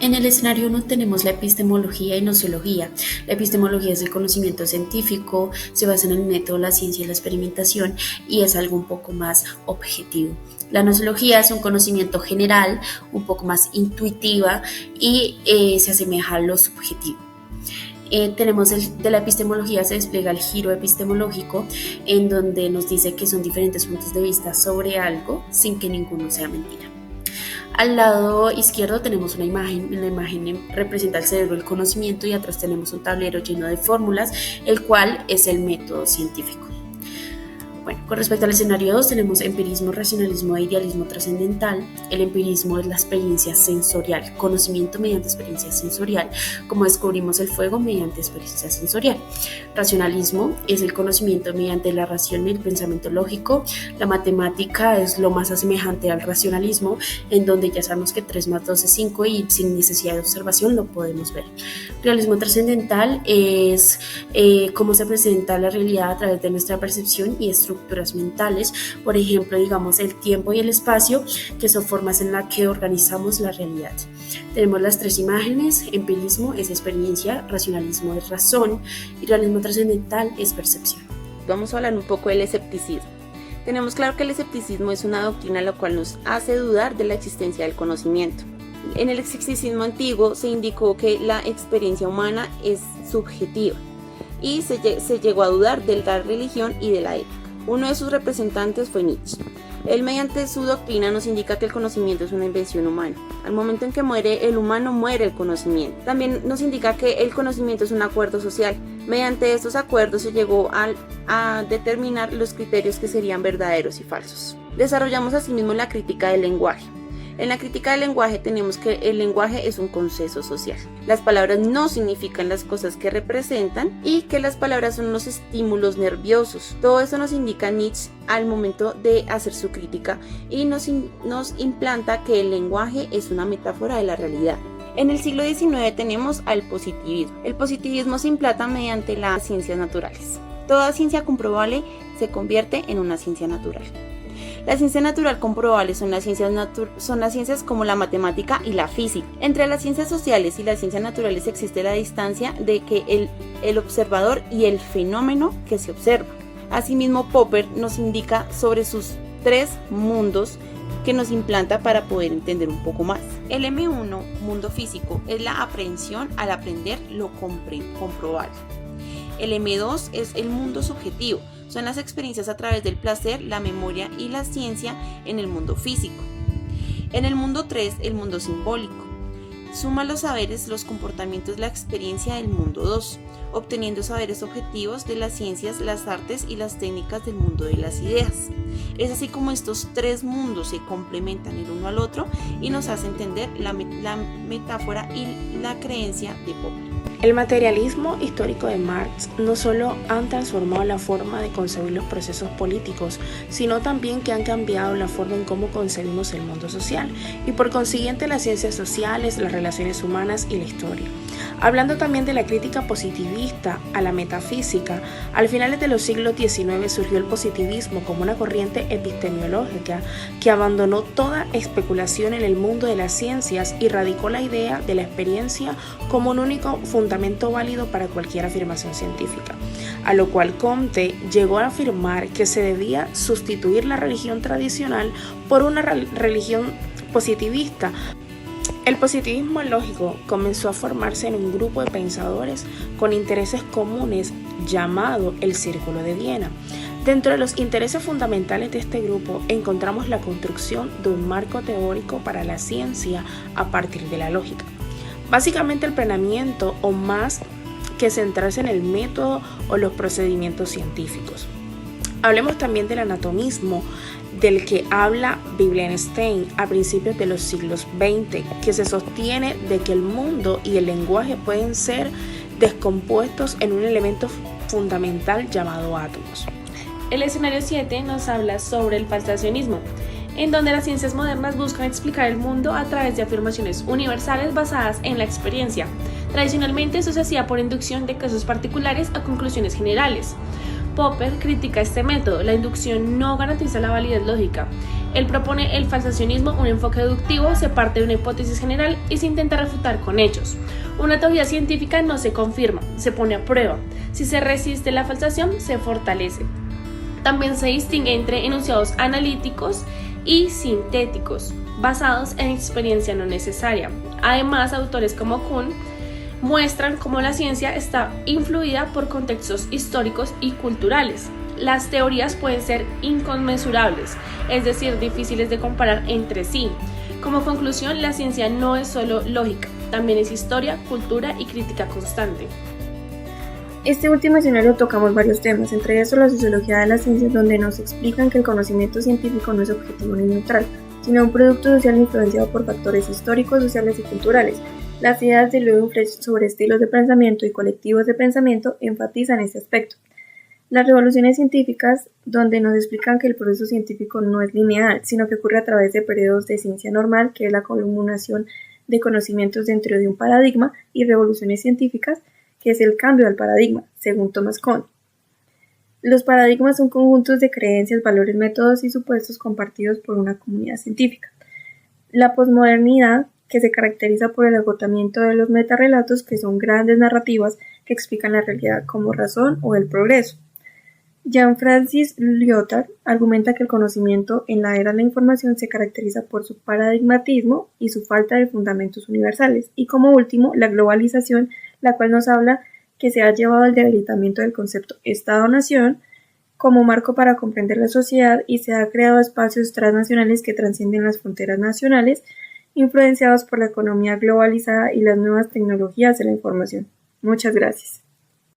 En el escenario 1 tenemos la epistemología y nociología. La epistemología es el conocimiento científico, se basa en el método, la ciencia y la experimentación y es algo un poco más objetivo. La nociología es un conocimiento general, un poco más intuitiva y se asemeja a lo subjetivo. Tenemos de la epistemología se despliega el giro epistemológico, en donde nos dice que son diferentes puntos de vista sobre algo sin que ninguno sea mentira. Al lado izquierdo tenemos una imagen, la imagen representa el cerebro, el conocimiento, y atrás tenemos un tablero lleno de fórmulas, el cual es el método científico. Bueno, con respecto al escenario 2 tenemos empirismo, racionalismo e idealismo trascendental. El empirismo es la experiencia sensorial, conocimiento mediante experiencia sensorial, como descubrimos el fuego mediante experiencia sensorial. Racionalismo es el conocimiento mediante la razón y el pensamiento lógico. La matemática es lo más asemejante al racionalismo, en donde ya sabemos que 3 más 2 es 5 y sin necesidad de observación lo podemos ver. Realismo trascendental es cómo se presenta la realidad a través de nuestra percepción y estructuras mentales, por ejemplo, digamos el tiempo y el espacio, que son formas en las que organizamos la realidad. Tenemos las 3 imágenes: empirismo es experiencia, racionalismo es razón y realismo trascendental es percepción. Vamos a hablar un poco del escepticismo. Tenemos claro que el escepticismo es una doctrina la cual nos hace dudar de la existencia del conocimiento. En el escepticismo antiguo se indicó que la experiencia humana es subjetiva y se llegó a dudar de la religión y de la ética. Uno de sus representantes fue Nietzsche. Él, mediante su doctrina, nos indica que el conocimiento es una invención humana. Al momento en que muere el humano, muere el conocimiento. También nos indica que el conocimiento es un acuerdo social. Mediante estos acuerdos se llegó a determinar los criterios que serían verdaderos y falsos. Desarrollamos asimismo la crítica del lenguaje. En la crítica del lenguaje tenemos que el lenguaje es un consenso social. Las palabras no significan las cosas que representan y que las palabras son unos estímulos nerviosos. Todo eso nos indica Nietzsche al momento de hacer su crítica y nos implanta que el lenguaje es una metáfora de la realidad. En el siglo XIX tenemos al positivismo. El positivismo se implanta mediante las ciencias naturales. Toda ciencia comprobable se convierte en una ciencia natural. La ciencia natural comprobable son las ciencias como la matemática y la física. Entre las ciencias sociales y las ciencias naturales existe la distancia de que el observador y el fenómeno que se observa. Asimismo, Popper nos indica sobre sus 3 mundos que nos implanta para poder entender un poco más. El M1, mundo físico, es la aprehensión al aprender lo comprobable. El M2 es el mundo subjetivo, son las experiencias a través del placer, la memoria y la ciencia en el mundo físico. En el mundo 3, el mundo simbólico, suma los saberes, los comportamientos, la experiencia del mundo 2, obteniendo saberes objetivos de las ciencias, las artes y las técnicas del mundo de las ideas. Es así como estos 3 mundos se complementan el uno al otro y nos hace entender la metáfora y la creencia de Popper. El materialismo histórico de Marx no solo han transformado la forma de concebir los procesos políticos, sino también que han cambiado la forma en cómo concebimos el mundo social y por consiguiente las ciencias sociales, las relaciones humanas y la historia. Hablando también de la crítica positivista a la metafísica, al finales de los siglos XIX surgió el positivismo como una corriente epistemológica que abandonó toda especulación en el mundo de las ciencias y radicó la idea de la experiencia como un único fundamento válido para cualquier afirmación científica, a lo cual Comte llegó a afirmar que se debía sustituir la religión tradicional por una religión positivista. El positivismo lógico comenzó a formarse en un grupo de pensadores con intereses comunes llamado el Círculo de Viena. Dentro de los intereses fundamentales de este grupo encontramos la construcción de un marco teórico para la ciencia a partir de la lógica. Básicamente el planeamiento, o más que centrarse en el método o los procedimientos científicos. Hablemos también del anatomismo, del que habla Wittgenstein a principios de los siglos XX, que se sostiene de que el mundo y el lenguaje pueden ser descompuestos en un elemento fundamental llamado átomos. El escenario 7 nos habla sobre el falsacionismo, en donde las ciencias modernas buscan explicar el mundo a través de afirmaciones universales basadas en la experiencia. Tradicionalmente eso se hacía por inducción de casos particulares a conclusiones generales. Popper critica este método. La inducción no garantiza la validez lógica. Él propone el falsacionismo, un enfoque deductivo, se parte de una hipótesis general y se intenta refutar con hechos. Una teoría científica no se confirma, se pone a prueba. Si se resiste la falsación, se fortalece. También se distingue entre enunciados analíticos y sintéticos, basados en experiencia no necesaria. Además, autores como Kuhn muestran cómo la ciencia está influida por contextos históricos y culturales. Las teorías pueden ser inconmensurables, es decir, difíciles de comparar entre sí. Como conclusión, la ciencia no es solo lógica, también es historia, cultura y crítica constante. Este último escenario tocamos varios temas, entre ellos la sociología de la ciencia, donde nos explican que el conocimiento científico no es objetivo ni neutral, sino un producto social influenciado por factores históricos, sociales y culturales. Las ideas de Louis Fresh sobre estilos de pensamiento y colectivos de pensamiento enfatizan este aspecto. Las revoluciones científicas, donde nos explican que el proceso científico no es lineal, sino que ocurre a través de periodos de ciencia normal, que es la acumulación de conocimientos dentro de un paradigma, y revoluciones científicas, que es el cambio al paradigma, según Thomas Kuhn. Los paradigmas son conjuntos de creencias, valores, métodos y supuestos compartidos por una comunidad científica. La posmodernidad, que se caracteriza por el agotamiento de los metarrelatos, que son grandes narrativas que explican la realidad como razón o el progreso. Jean-Francis Lyotard argumenta que el conocimiento en la era de la información se caracteriza por su paradigmatismo y su falta de fundamentos universales. Y como último, la globalización, la cual nos habla que se ha llevado al debilitamiento del concepto Estado-Nación como marco para comprender la sociedad y se ha creado espacios transnacionales que trascienden las fronteras nacionales, influenciados por la economía globalizada y las nuevas tecnologías de la información. Muchas gracias.